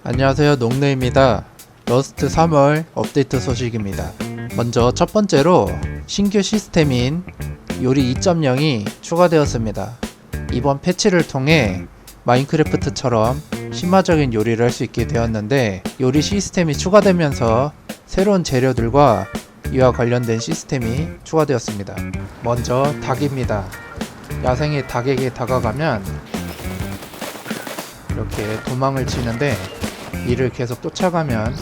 안녕하세요, 농누입니다. 러스트 3월 업데이트 소식입니다. 먼저 첫 번째로 신규 시스템인 요리 2.0이 추가되었습니다. 이번 패치를 통해 마인크래프트처럼 신화적인 요리를 할 수 있게 되었는데, 요리 시스템이 추가되면서 새로운 재료들과 이와 관련된 시스템이 추가되었습니다. 먼저 닭입니다. 야생의 닭에게 다가가면 이렇게 도망을 치는데, 이를 계속 쫓아가면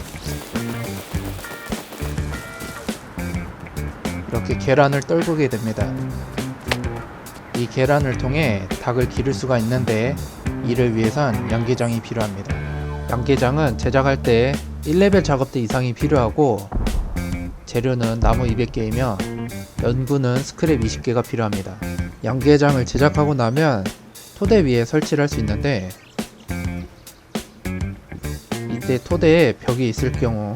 이렇게 계란을 떨구게 됩니다. 이 계란을 통해 닭을 기를 수가 있는데, 이를 위해선 양계장이 필요합니다. 양계장은 제작할 때 1레벨 작업대 이상이 필요하고, 재료는 나무 200개이며 연구는 스크랩 20개가 필요합니다. 양계장을 제작하고 나면 토대 위에 설치를 할 수 있는데, 이때 토대에 벽이 있을 경우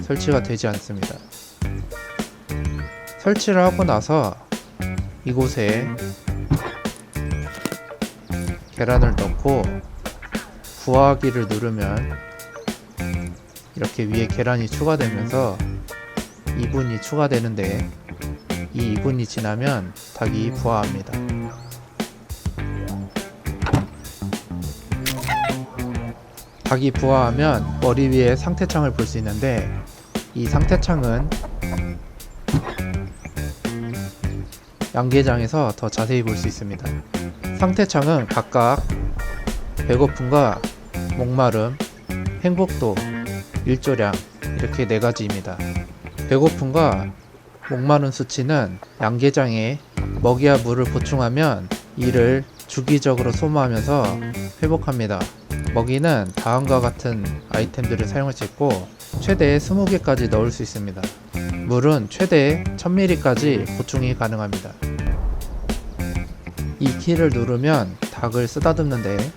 설치가 되지 않습니다. 설치를 하고 나서 이곳에 계란을 넣고 부화하기를 누르면 이렇게 위에 계란이 추가되면서 2분이 추가되는데, 이 2분이 지나면 닭이 부화합니다. 닭이 부화하면 머리 위에 상태창을 볼 수 있는데, 이 상태창은 양계장에서 더 자세히 볼 수 있습니다. 상태창은 각각 배고픔과 목마름, 행복도, 일조량, 이렇게 4가지입니다. 배고픔과 목마른 수치는 양계장에 먹이와 물을 보충하면 이를 주기적으로 소모하면서 회복합니다. 먹이는 다음과 같은 아이템들을 사용할 수 있고, 최대 20개까지 넣을 수 있습니다. 물은 최대 1000ml까지 보충이 가능합니다. 이 키를 누르면 닭을 쓰다듬는데,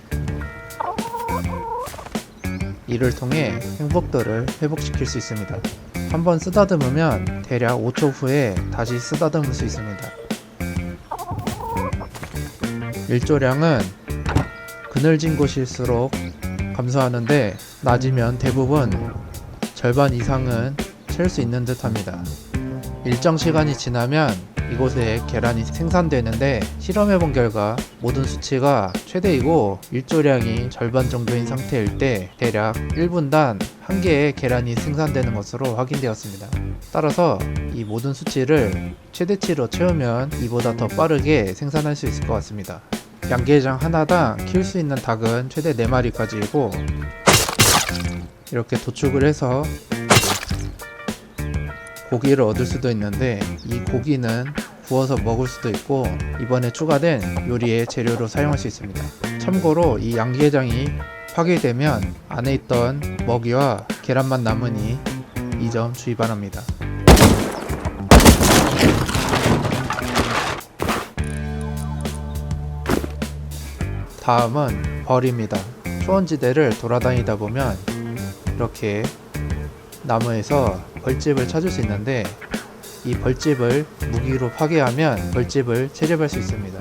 이를 통해 행복도를 회복시킬 수 있습니다. 한번 쓰다듬으면 대략 5초 후에 다시 쓰다듬을 수 있습니다. 일조량은 그늘진 곳일수록 감소하는데, 낮이면 대부분 절반 이상은 채울 수 있는 듯 합니다. 일정 시간이 지나면 이곳에 계란이 생산되는데, 실험해본 결과 모든 수치가 최대이고 일조량이 절반 정도인 상태일 때 대략 1분당 1개의 계란이 생산되는 것으로 확인되었습니다. 따라서 이 모든 수치를 최대치로 채우면 이보다 더 빠르게 생산할 수 있을 것 같습니다. 양계장 하나당 키울 수 있는 닭은 최대 4마리까지이고, 이렇게 도축을 해서 고기를 얻을 수도 있는데, 이 고기는 구워서 먹을 수도 있고 이번에 추가된 요리의 재료로 사용할 수 있습니다. 참고로 이 양계장이 파괴되면 안에 있던 먹이와 계란만 남으니 이 점 주의 바랍니다. 다음은 벌입니다. 초원지대를 돌아다니다 보면 이렇게 나무에서 벌집을 찾을 수 있는데, 이 벌집을 무기로 파괴하면 벌집을 채집할 수 있습니다.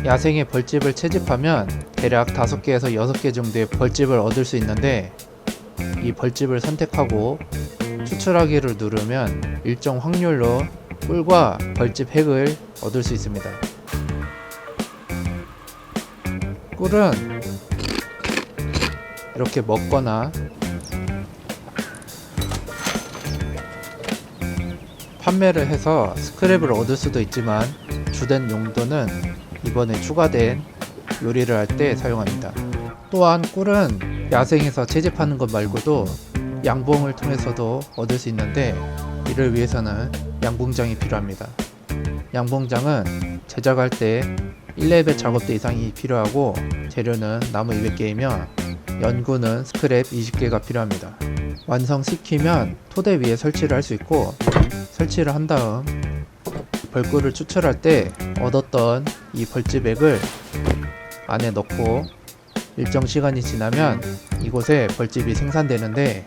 야생의 벌집을 채집하면 대략 5개에서 6개 정도의 벌집을 얻을 수 있는데, 이 벌집을 선택하고 추출하기를 누르면 일정 확률로 꿀과 벌집 핵을 얻을 수 있습니다. 꿀은 이렇게 먹거나 판매를 해서 스크랩을 얻을 수도 있지만, 주된 용도는 이번에 추가된 요리를 할 때 사용합니다. 또한 꿀은 야생에서 채집하는 것 말고도 양봉을 통해서도 얻을 수 있는데, 이를 위해서는 양봉장이 필요합니다. 양봉장은 제작할 때 1레벨 작업대 이상이 필요하고, 재료는 나무 200개이며 연구는 스크랩 20개가 필요합니다. 완성시키면 토대 위에 설치를 할 수 있고, 설치를 한 다음 벌꿀을 추출할 때 얻었던 이 벌집액을 안에 넣고 일정 시간이 지나면 이곳에 벌집이 생산되는데,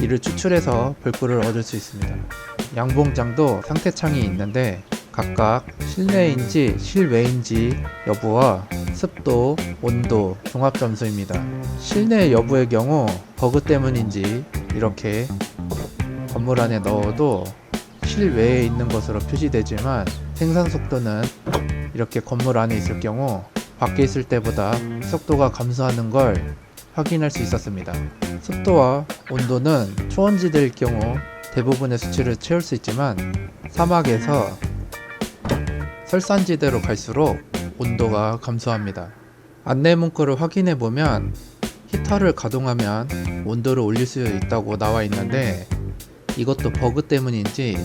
이를 추출해서 불꿀을 얻을 수 있습니다. 양봉장도 상태창이 있는데 각각 실내인지 실외인지 여부와 습도, 온도, 종합 점수입니다. 실내 여부의 경우 버그 때문인지 이렇게 건물 안에 넣어도 실외에 있는 것으로 표시되지만 생산 속도는 이렇게 건물 안에 있을 경우 밖에 있을 때보다 속도가 감소하는 걸 확인할 수 있었습니다. 습도와 온도는 초원지대일 경우 대부분의 수치를 채울 수 있지만 사막에서 설산지대로 갈수록 온도가 감소합니다. 안내 문구를 확인해 보면 히터를 가동하면 온도를 올릴 수 있다고 나와 있는데 이것도 버그 때문인지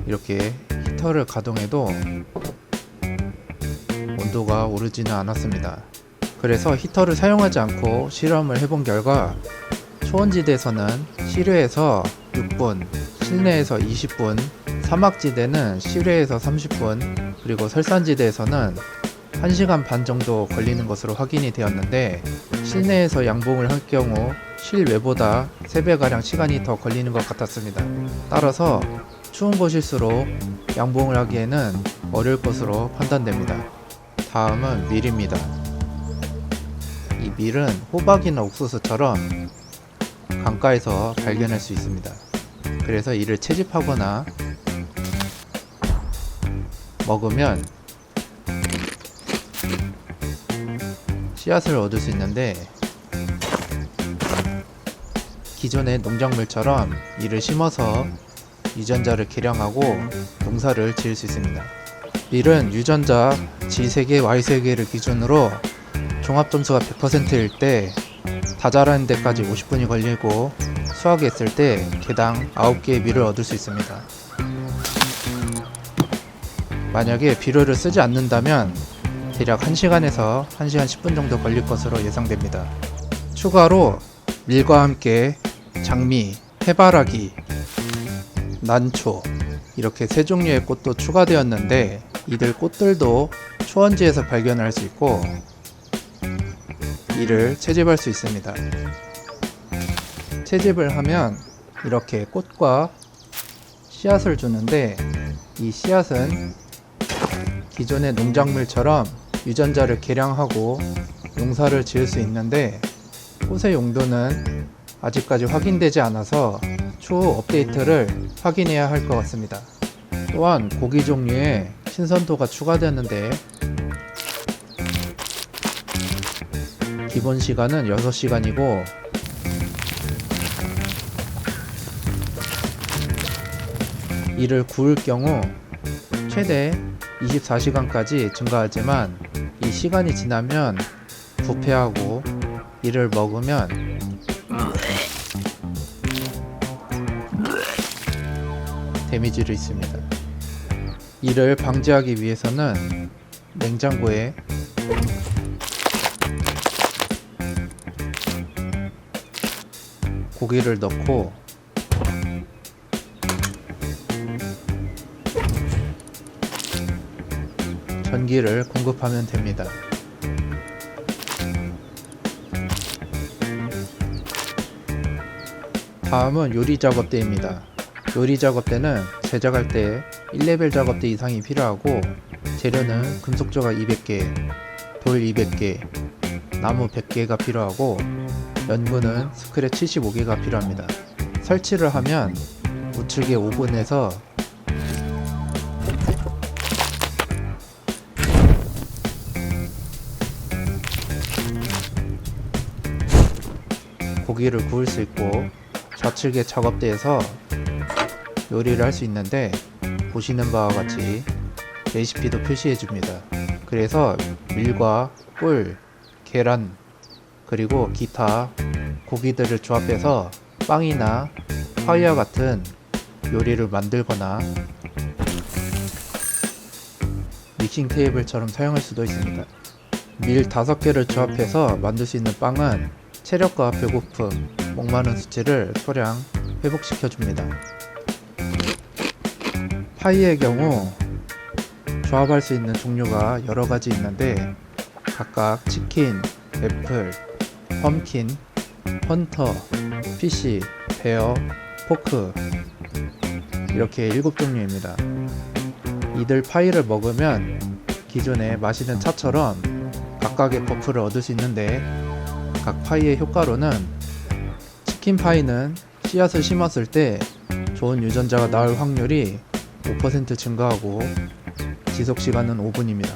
이렇게 히터를 가동해도 온도가 오르지는 않았습니다. 그래서 히터를 사용하지 않고 실험을 해본 결과 초원지대에서는 실외에서 6분, 실내에서 20분, 사막지대는 실외에서 30분, 그리고 설산지대에서는 1시간 반 정도 걸리는 것으로 확인이 되었는데 실내에서 양봉을 할 경우 실외보다 3배가량 시간이 더 걸리는 것 같았습니다. 따라서 추운 곳일수록 양봉을 하기에는 어려울 것으로 판단됩니다. 다음은 밀입니다. 이 밀은 호박이나 옥수수처럼 강가에서 발견할 수 있습니다. 그래서 이를 채집하거나 먹으면 씨앗을 얻을 수 있는데 기존의 농작물처럼 이를 심어서 유전자를 개량하고 농사를 지을 수 있습니다. 밀은 유전자 G3개, Y3개를 기준으로 종합점수가 100%일 때 다 자라는 데까지 50분이 걸리고 수확했을 때 개당 9개의 밀을 얻을 수 있습니다. 만약에 비료를 쓰지 않는다면 대략 1시간에서 1시간 10분 정도 걸릴 것으로 예상됩니다. 추가로 밀과 함께 장미, 해바라기, 난초 이렇게 3종류의 꽃도 추가되었는데 이들 꽃들도 초원지에서 발견할 수 있고 이를 채집할 수 있습니다. 채집을 하면 이렇게 꽃과 씨앗을 주는데 이 씨앗은 기존의 농작물처럼 유전자를 개량하고 농사를 지을 수 있는데 꽃의 용도는 아직까지 확인되지 않아서 추후 업데이트를 확인해야 할 것 같습니다. 또한 고기 종류에 신선도가 추가되었는데 기본 시간은 6시간이고 이를 구울 경우 최대 24시간까지 증가하지만 이 시간이 지나면 부패하고 이를 먹으면 데미지를 입습니다. 이를 방지하기 위해서는 냉장고에 고기를 넣고 전기를 공급하면 됩니다. 다음은 요리 작업대입니다. 요리 작업대는 제작할 때 1레벨 작업대 이상이 필요하고 재료는 금속 조각 200개, 돌 200개, 나무 100개가 필요하고 연구는 스크랩 75개가 필요합니다. 설치를 하면 우측에 오븐에서 고기를 구울 수 있고 좌측의 작업대에서 요리를 할 수 있는데 보시는 바와 같이 레시피도 표시해 줍니다. 그래서 밀과 꿀, 계란, 그리고 기타 고기들을 조합해서 빵이나 파이와 같은 요리를 만들거나 믹싱 테이블처럼 사용할 수도 있습니다. 밀 5개를 조합해서 만들 수 있는 빵은 체력과 배고픔, 목마른 수치를 소량 회복시켜 줍니다. 파이의 경우 조합할 수 있는 종류가 여러 가지 있는데 각각 치킨, 애플, 펌킨, 헌터, PC, 베어, 포크 이렇게 7종류입니다. 이들 파이를 먹으면 기존에 마시는 차처럼 각각의 버프를 얻을 수 있는데, 각 파이의 효과로는 치킨 파이는 씨앗을 심었을 때 좋은 유전자가 나올 확률이 5% 증가하고 지속시간은 5분입니다.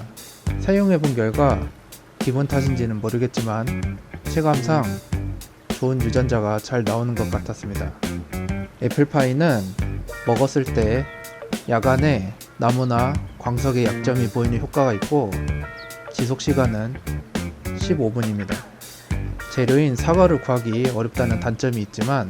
사용해본 결과 기분 탓인지는 모르겠지만 체감상 좋은 유전자가 잘 나오는 것 같았습니다. 애플파이는 먹었을 때 야간에 나무나 광석의 약점이 보이는 효과가 있고 지속시간은 15분입니다. 재료인 사과를 구하기 어렵다는 단점이 있지만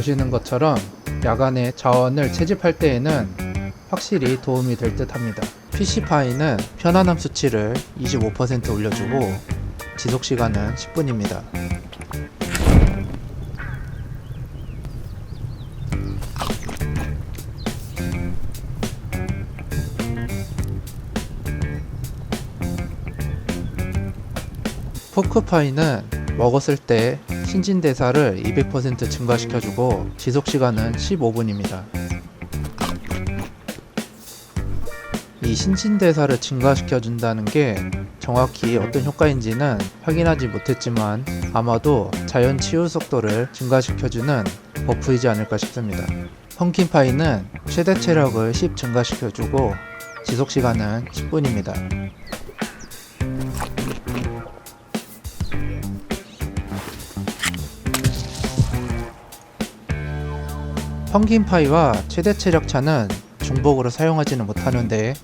보시는 것처럼 야간에 자원을 채집할 때에는 확실히 도움이 될 듯 합니다. PC파이는 편안함 수치를 25% 올려주고 지속시간은 10분입니다. 포크파이는 먹었을 때 신진대사를 200% 증가시켜주고 지속시간은 15분입니다. 이 신진대사를 증가시켜준다는 게 정확히 어떤 효과인지는 확인하지 못했지만 아마도 자연 치유 속도를 증가시켜주는 버프이지 않을까 싶습니다. 펌킨파이는 최대 체력을 10 증가시켜주고 지속시간은 10분입니다. 펌킨파이와 최대 체력 차는 중복으로 사용하지는 못하는데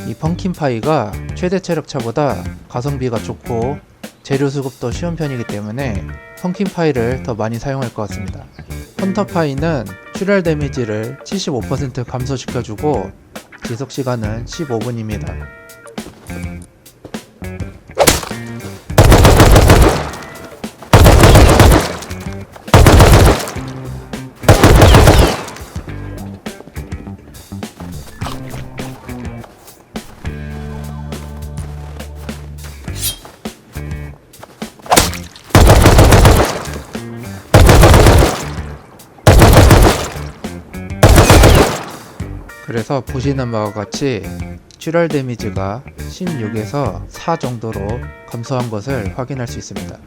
이 펌킨파이가 최대 체력차보다 가성비가 좋고 재료 수급도 쉬운 편이기 때문에 펌킨파이를 더 많이 사용할 것 같습니다. 헌터파이는 출혈 데미지를 75% 감소시켜주고 지속시간은 15분입니다. 그래서 보시는 바와 같이 출혈 데미지가 16에서 4 정도로 감소한 것을 확인할 수 있습니다.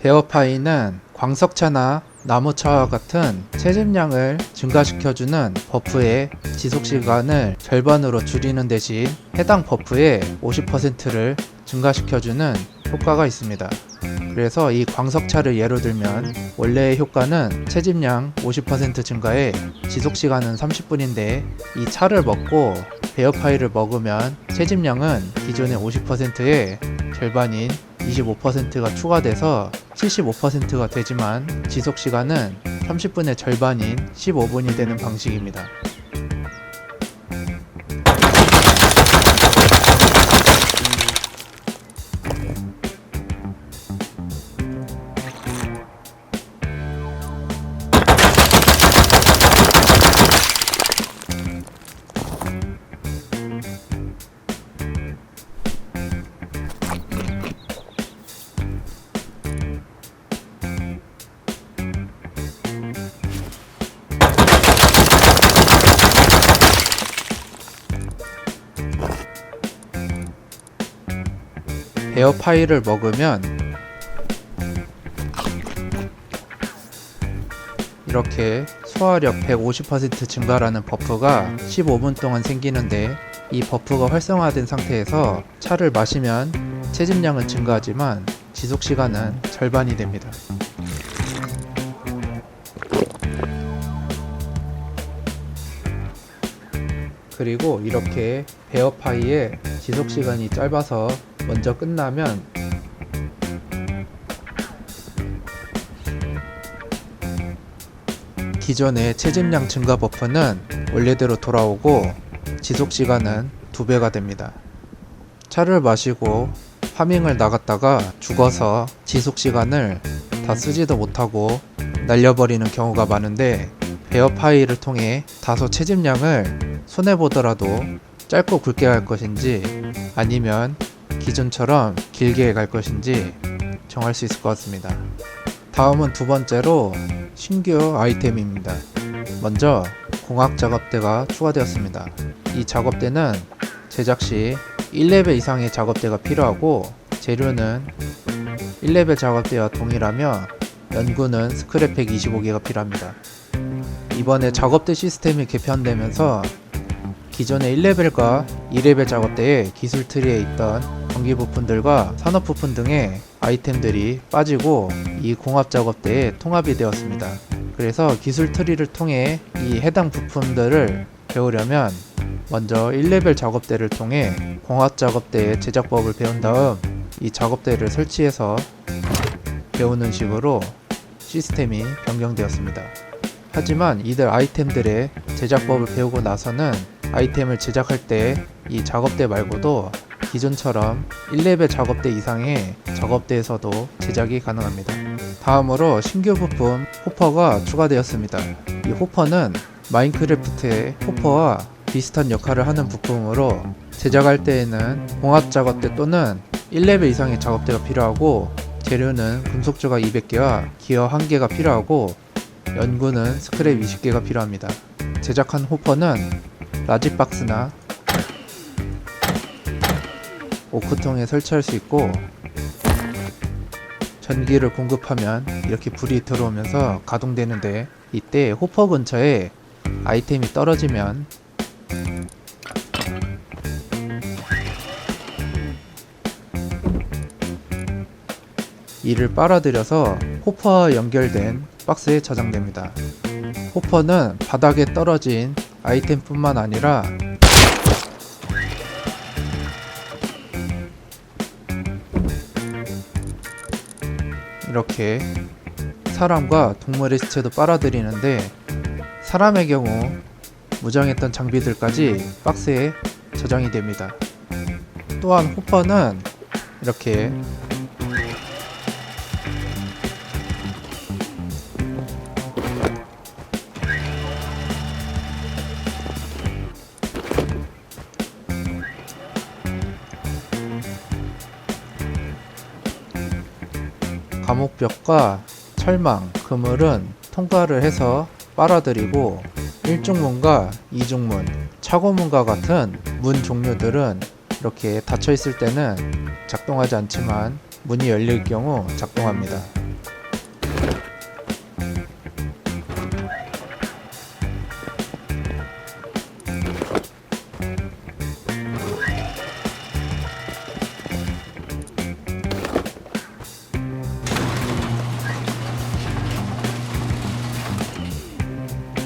베어파이는 광석차나 나무차와 같은 채집량을 증가시켜주는 버프의 지속시간을 절반으로 줄이는 대신 해당 버프의 50%를 증가시켜주는 효과가 있습니다. 그래서 이 광석차를 예로 들면 원래의 효과는 채집량 50% 증가에 지속시간은 30분인데 이 차를 먹고 베어파이를 먹으면 채집량은 기존의 50%의 절반인 25%가 추가돼서 75%가 되지만 지속시간은 30분의 절반인 15분이 되는 방식입니다. 베어파이를 먹으면 이렇게 소화력 150% 증가라는 버프가 15분 동안 생기는데, 이 버프가 활성화된 상태에서 차를 마시면 채집량은 증가하지만 지속시간은 절반이 됩니다. 그리고 이렇게 베어파이의 지속시간이 짧아서 먼저 끝나면 기존의 채집량 증가 버프는 원래대로 돌아오고 지속시간은 2배가 됩니다. 차를 마시고 파밍을 나갔다가 죽어서 지속시간을 다 쓰지도 못하고 날려버리는 경우가 많은데, 베어 파이를 통해 다소 채집량을 손해보더라도 짧고 굵게 갈 것인지 아니면 기존처럼 길게 갈 것인지 정할 수 있을 것 같습니다. 다음은 두 번째로 신규 아이템입니다. 먼저 공학 작업대가 추가되었습니다. 이 작업대는 제작 시 1레벨 이상의 작업대가 필요하고, 재료는 1레벨 작업대와 동일하며 연구는 스크랩 125개가 필요합니다. 이번에 작업대 시스템이 개편되면서 기존의 1레벨과 2레벨 작업대의 기술 트리에 있던 전기 부품들과 산업 부품 등의 아이템들이 빠지고 이 공합 작업대에 통합이 되었습니다. 그래서 기술 트리를 통해 이 해당 부품들을 배우려면 먼저 1레벨 작업대를 통해 공합 작업대의 제작법을 배운 다음 이 작업대를 설치해서 배우는 식으로 시스템이 변경되었습니다. 하지만 이들 아이템들의 제작법을 배우고 나서는 아이템을 제작할 때 이 작업대 말고도 기존처럼 1레벨 작업대 이상의 작업대에서도 제작이 가능합니다. 다음으로 신규 부품 호퍼가 추가되었습니다. 이 호퍼는 마인크래프트의 호퍼와 비슷한 역할을 하는 부품으로, 제작할 때에는 공합 작업대 또는 1레벨 이상의 작업대가 필요하고, 재료는 금속 조각 200개와 기어 1개가 필요하고, 연구는 스크랩 20개가 필요합니다. 제작한 호퍼는 라지박스나 오크통에 설치할 수 있고, 전기를 공급하면 이렇게 불이 들어오면서 가동되는데, 이때 호퍼 근처에 아이템이 떨어지면 이를 빨아들여서 호퍼와 연결된 박스에 저장됩니다. 호퍼는 바닥에 떨어진 아이템뿐만 아니라 이렇게 사람과 동물의 시체도 빨아들이는데, 사람의 경우 무장했던 장비들까지 박스에 저장이 됩니다. 또한 호퍼는 이렇게 감옥벽과 철망, 그물은 통과를 해서 빨아들이고, 1중문과 2중문, 차고문과 같은 문 종류들은 이렇게 닫혀 있을 때는 작동하지 않지만 문이 열릴 경우 작동합니다.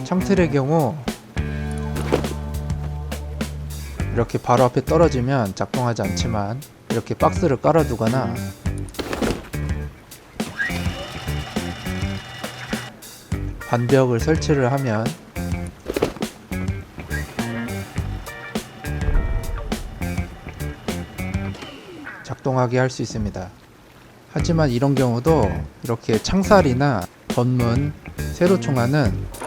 창틀의 경우 이렇게 바로 앞에 떨어지면 작동하지 않지만, 이렇게 박스를 깔아두거나 반벽을 설치를 하면 작동하게 할 수 있습니다. 하지만 이런 경우도 이렇게 창살이나 덧문, 세로총알은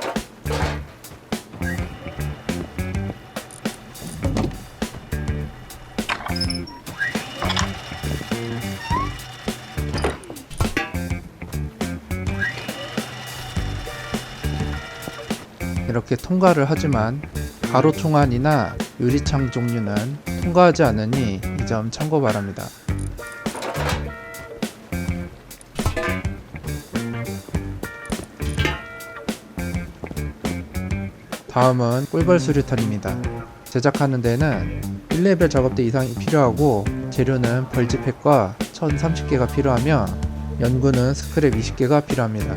이렇게 통과를 하지만 가로총알이나 유리창 종류는 통과하지 않으니 이 점 참고 바랍니다. 다음은 꿀벌 수류탄입니다. 제작하는 데는 1레벨 작업대 이상이 필요하고, 재료는 벌집팩과 1030개가 필요하며 연구는 스크랩 20개가 필요합니다.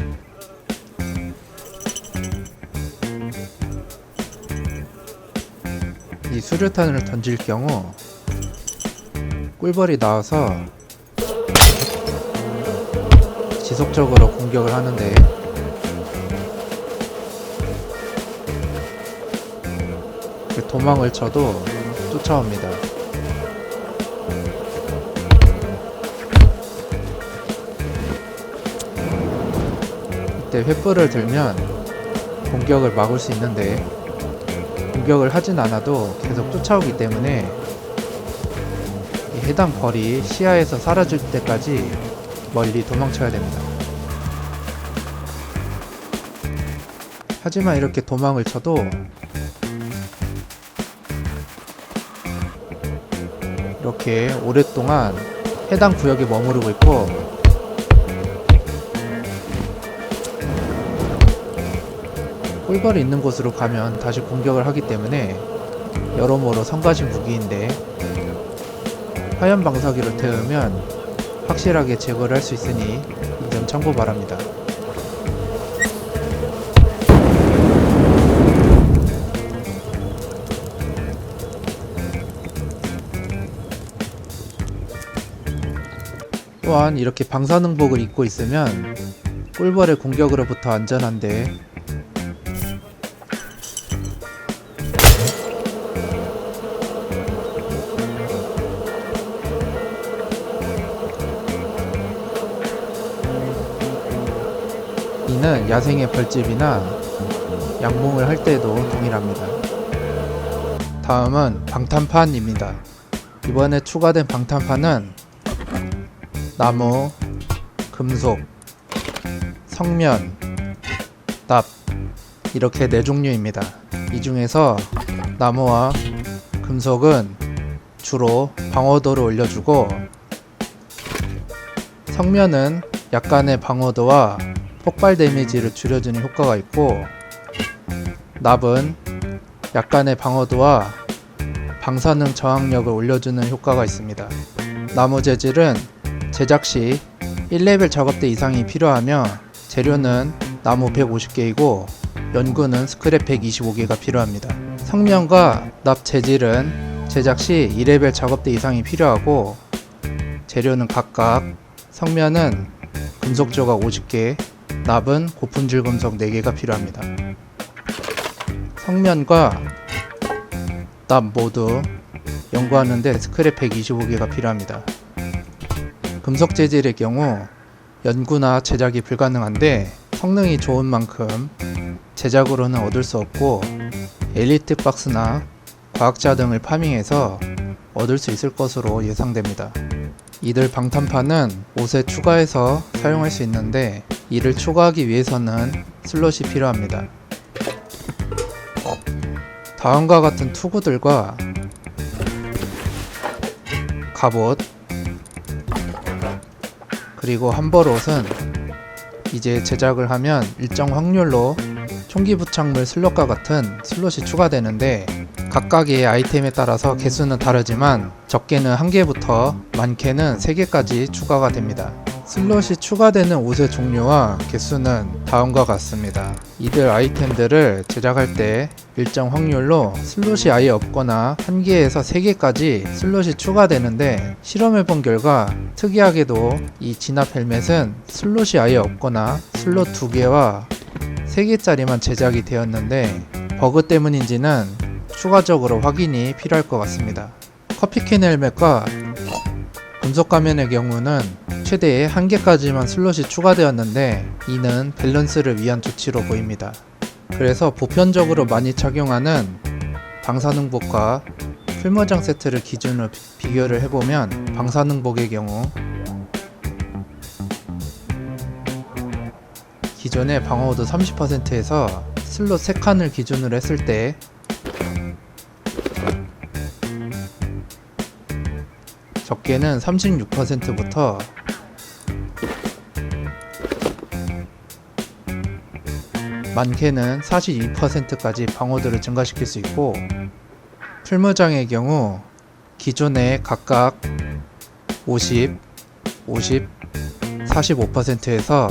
이 수류탄을 던질 경우 꿀벌이 나와서 지속적으로 공격을 하는데, 도망을 쳐도 쫓아옵니다. 이때 횃불을 들면 공격을 막을 수 있는데 공격을 하진 않아도 계속 쫓아오기 때문에 이 해당 벌이 시야에서 사라질 때까지 멀리 도망쳐야 됩니다. 하지만 이렇게 도망을 쳐도 이렇게 오랫동안 해당 구역에 머무르고 있고 꿀벌이 있는 곳으로 가면 다시 공격을 하기 때문에 여러모로 성가신 무기인데 화염 방사기를 태우면 확실하게 제거를 할 수 있으니 이 점 참고 바랍니다. 또한 이렇게 방사능복을 입고 있으면 꿀벌의 공격으로부터 안전한데 이는 야생의 벌집이나 양봉을 할 때도 동일합니다. 다음은 방탄판입니다. 이번에 추가된 방탄판은 나무, 금속, 성면, 납 이렇게 4종류입니다. 이 중에서 나무와 금속은 주로 방어도를 올려주고 성면은 약간의 방어도와 폭발 데미지를 줄여주는 효과가 있고 납은 약간의 방어도와 방사능 저항력을 올려주는 효과가 있습니다. 나무 재질은 제작 시 1레벨 작업대 이상이 필요하며 재료는 나무 150개이고 연구는 스크랩 125개가 필요합니다. 성면과 납 재질은 제작 시 2레벨 작업대 이상이 필요하고 재료는 각각 성면은 금속 조각 50개, 납은 고품질 금속 4개가 필요합니다. 성면과 납 모두 연구하는데 스크랩 125개가 필요합니다. 금속 재질의 경우 연구나 제작이 불가능한데 성능이 좋은 만큼 제작으로는 얻을 수 없고 엘리트 박스나 과학자 등을 파밍해서 얻을 수 있을 것으로 예상됩니다. 이들 방탄판은 옷에 추가해서 사용할 수 있는데 이를 추가하기 위해서는 슬롯이 필요합니다. 다음과 같은 투구들과 갑옷 그리고 함벌옷은 이제 제작을 하면 일정 확률로 총기 부착물 슬롯과 같은 슬롯이 추가되는데 각각의 아이템에 따라서 개수는 다르지만 적게는 1개부터 많게는 3개까지 추가가 됩니다. 슬롯이 추가되는 옷의 종류와 개수는 다음과 같습니다. 이들 아이템들을 제작할 때 일정 확률로 슬롯이 아예 없거나 1개에서 3개까지 슬롯이 추가되는데 실험해본 결과 특이하게도 이 진압 헬멧은 슬롯이 아예 없거나 슬롯 2개와 3개짜리만 제작이 되었는데 버그 때문인지는 추가적으로 확인이 필요할 것 같습니다. 커피캔 헬멧과 금속 가면의 경우는 최대 1개까지만 슬롯이 추가되었는데 이는 밸런스를 위한 조치로 보입니다. 그래서 보편적으로 많이 착용하는 방사능복과 풀무장 세트를 기준으로 비교를 해보면 방사능복의 경우 기존의 방어도 30%에서 슬롯 3칸을 기준으로 했을 때 적게는 36%부터 많게는 42%까지 방어도를 증가시킬 수 있고 풀무장의 경우 기존의 각각 50, 50, 45%에서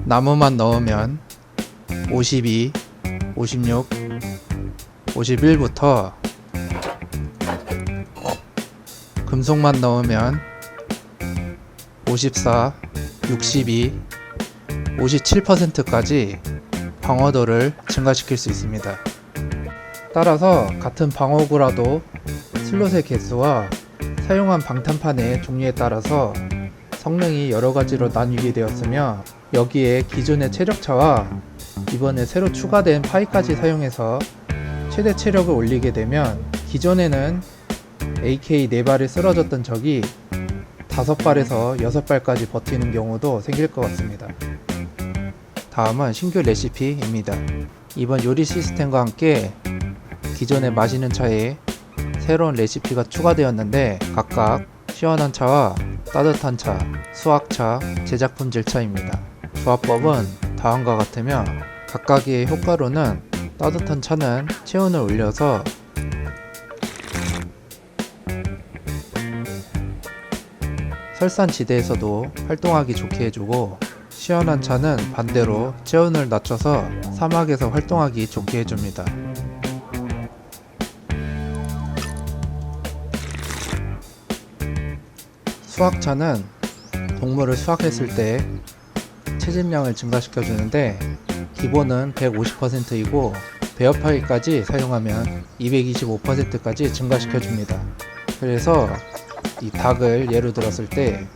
나무만 넣으면 52, 56, 51부터 금속만 넣으면 54, 62, 57%까지 방어도를 증가시킬 수 있습니다. 따라서 같은 방어구라도 슬롯의 개수와 사용한 방탄판의 종류에 따라서 성능이 여러가지로 나뉘게 되었으며, 여기에 기존의 체력차와 이번에 새로 추가된 파이까지 사용해서 최대 체력을 올리게 되면 기존에는 AK 4발이 쓰러졌던 적이 5발에서 6발까지 버티는 경우도 생길 것 같습니다. 다음은 신규 레시피입니다. 이번 요리 시스템과 함께 기존에 마시는 차에 새로운 레시피가 추가되었는데, 각각 시원한 차와 따뜻한 차, 수확차, 제작품질 차입니다. 조합법은 다음과 같으며, 각각의 효과로는 따뜻한 차는 체온을 올려서 설산지대에서도 활동하기 좋게 해주고, 시원한 차는 반대로 체온을 낮춰서 사막에서 활동하기 좋게 해줍니다. 수확차는 동물을 수확했을 때 채집량을 증가시켜주는데, 기본은 150%이고 베어파이까지 사용하면 225%까지 증가시켜줍니다. 그래서 이 닭을 예로 들었을 때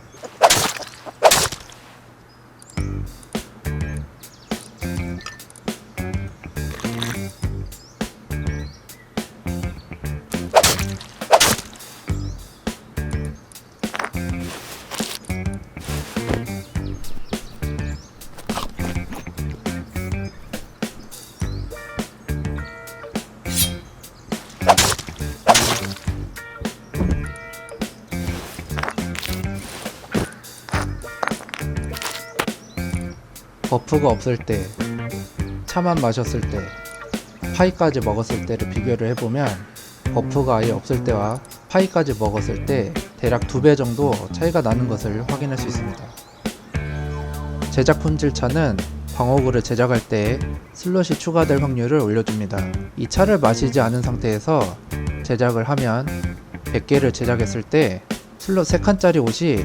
버프가 없을 때, 차만 마셨을 때, 파이까지 먹었을 때를 비교를 해보면 버프가 아예 없을 때와 파이까지 먹었을 때 대략 2배 정도 차이가 나는 것을 확인할 수 있습니다. 제작 품질차는 방어구를 제작할 때 슬롯이 추가될 확률을 올려줍니다. 이 차를 마시지 않은 상태에서 제작을 하면 100개를 제작했을 때 슬롯 3칸짜리 옷이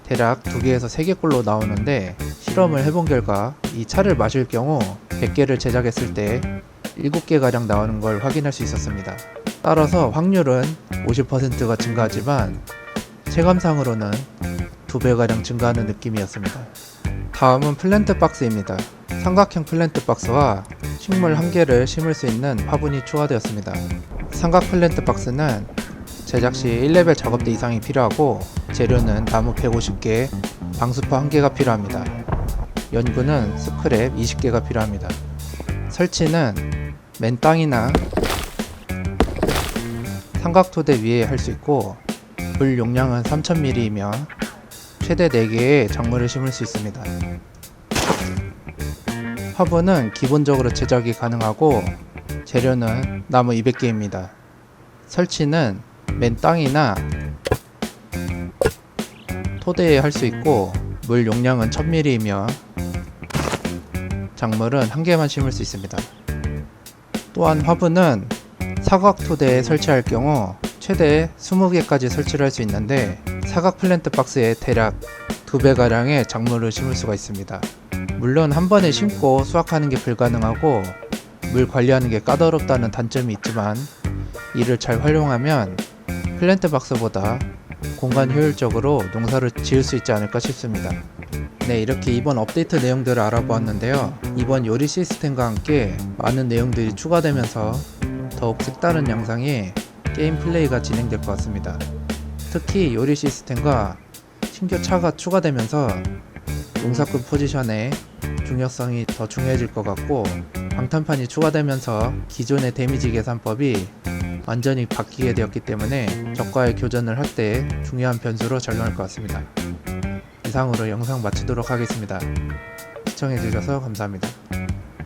대략 2개에서 3개꼴로 나오는데, 실험을 해본 결과 이 차를 마실 경우 100개를 제작했을 때 7개가량 나오는 걸 확인할 수 있었습니다. 따라서 확률은 50%가 증가하지만 체감상으로는 2배가량 증가하는 느낌이었습니다. 다음은 플랜트 박스입니다. 삼각형 플랜트 박스와 식물 1개를 심을 수 있는 화분이 추가되었습니다. 삼각 플랜트 박스는 제작 시 1레벨 작업대 이상이 필요하고, 재료는 나무 150개, 방수파 1개가 필요합니다. 연구는 스크랩 20개가 필요합니다. 설치는 맨 땅이나 삼각토대 위에 할 수 있고, 물 용량은 3000ml이며 최대 4개의 작물을 심을 수 있습니다. 화분은 기본적으로 제작이 가능하고 재료는 나무 200개입니다. 설치는 맨 땅이나 토대에 할 수 있고, 물 용량은 1000ml이며 작물은 1개만 심을 수 있습니다. 또한 화분은 사각 토대에 설치할 경우 최대 20개까지 설치를 할 수 있는데, 사각 플랜트 박스에 대략 2배가량의 작물을 심을 수가 있습니다. 물론 한 번에 심고 수확하는 게 불가능하고 물 관리하는 게 까다롭다는 단점이 있지만, 이를 잘 활용하면 플랜트 박스보다 공간 효율적으로 농사를 지을 수 있지 않을까 싶습니다. 네, 이렇게 이번 업데이트 내용들을 알아보았는데요. 이번 요리 시스템과 함께 많은 내용들이 추가되면서 더욱 색다른 양상의 게임 플레이가 진행될 것 같습니다. 특히 요리 시스템과 신규 차가 추가되면서 농사꾼 포지션의 중요성이 더 중요해질 것 같고, 방탄판이 추가되면서 기존의 데미지 계산법이 완전히 바뀌게 되었기 때문에 적과의 교전을 할 때 중요한 변수로 작용할 것 같습니다. 이상으로 영상 마치도록 하겠습니다. 시청해주셔서 감사합니다.